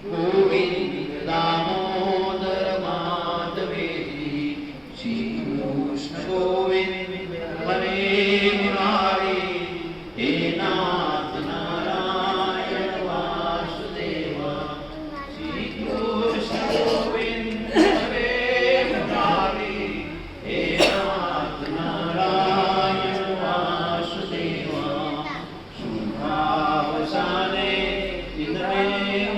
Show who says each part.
Speaker 1: गोविंद दामोदर माधवेरी श्री कृष्ण गोविंद हरे मुरारी हे नाथ नारायण वासुदेवा श्री कृष्ण गोविंद हरे मुरारी हे नाथ नारायण वासुदेवा शुभावसाने इतरे